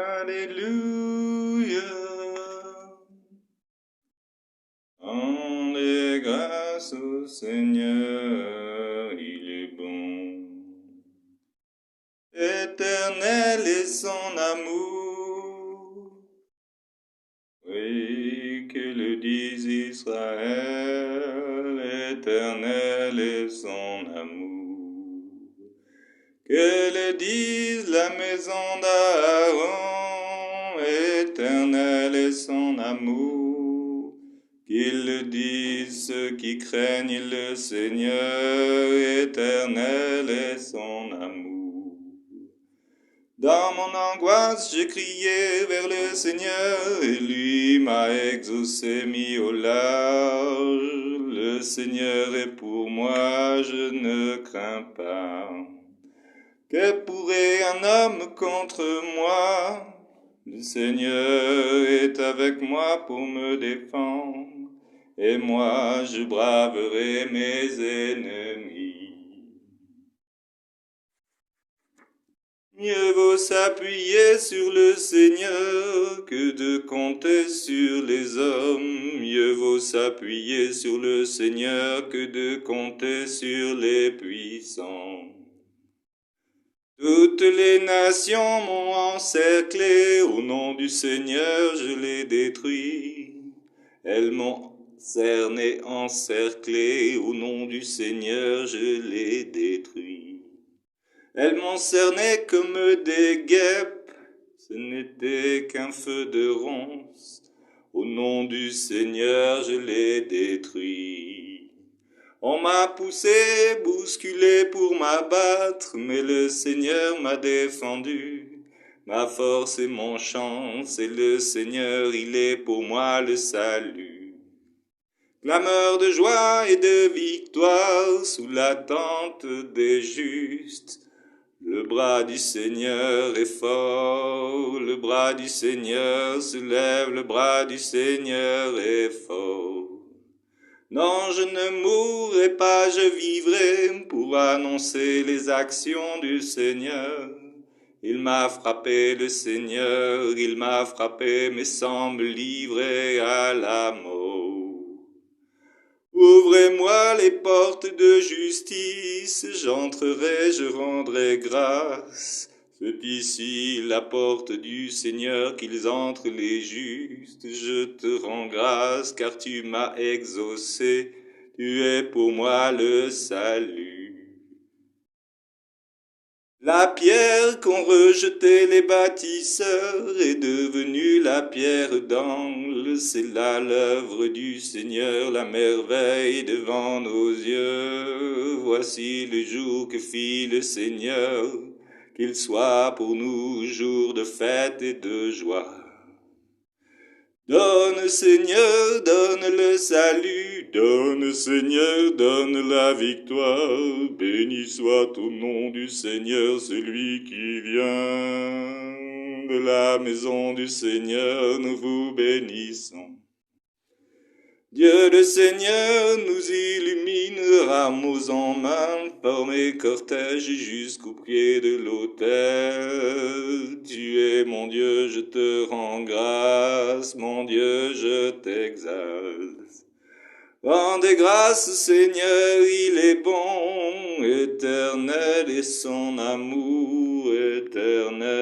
Alléluia. Rendez grâce au Seigneur, il est bon. Éternel est son amour. Oui, que le dise Israël, éternel est son amour. Que le dise la maison d'Aaron, éternel est son amour. Qu'ils le disent ceux qui craignent le Seigneur, éternel est son amour. Dans mon angoisse, j'ai crié vers le Seigneur, et lui m'a exaucé, mis au large. Le Seigneur est pour moi, je ne crains pas. Que pourrait un homme contre moi? Le Seigneur est avec moi pour me défendre, et moi je braverai mes ennemis. Mieux vaut s'appuyer sur le Seigneur que de compter sur les hommes. Mieux vaut s'appuyer sur le Seigneur que de compter sur les puissants. Toutes les nations m'ont encerclé, au nom du Seigneur je les détruis. Elles m'ont cerné, encerclé, au nom du Seigneur je les détruis. Elles m'ont cerné comme des guêpes, ce n'était qu'un feu de ronces. Au nom du Seigneur je les détruis. On m'a poussé, bousculé pour m'abattre, mais le Seigneur m'a défendu. Ma force et mon chant, c'est le Seigneur, il est pour moi le salut. Clameur de joie et de victoire sous la tente des justes. Le bras du Seigneur est fort, le bras du Seigneur se lève, le bras du Seigneur est fort. Non, je ne mourrai pas, je vivrai pour annoncer les actions du Seigneur. Il m'a frappé, le Seigneur, il m'a frappé, mais sans me livrer à la mort. Ouvrez-moi les portes de justice, j'entrerai, je rendrai grâce. C'est ici la porte du Seigneur qu'ils entrent les justes. Je te rends grâce car tu m'as exaucé, tu es pour moi le salut. La pierre qu'ont rejetée les bâtisseurs est devenue la pierre d'angle. C'est là l'œuvre du Seigneur, la merveille devant nos yeux. Voici le jour que fit le Seigneur, qu'il soit pour nous jour de fête et de joie. Donne Seigneur, donne le salut, donne Seigneur, donne la victoire. Béni soit au nom du Seigneur, celui qui vient de la maison du Seigneur, nous vous bénissons. Dieu le Seigneur nous illumine, rameaux en main, formé cortège jusqu'au pied de l'autel. Tu es mon Dieu, je te rends grâce, mon Dieu, je t'exalte. Rendez grâce, Seigneur, il est bon, éternel est son amour, éternel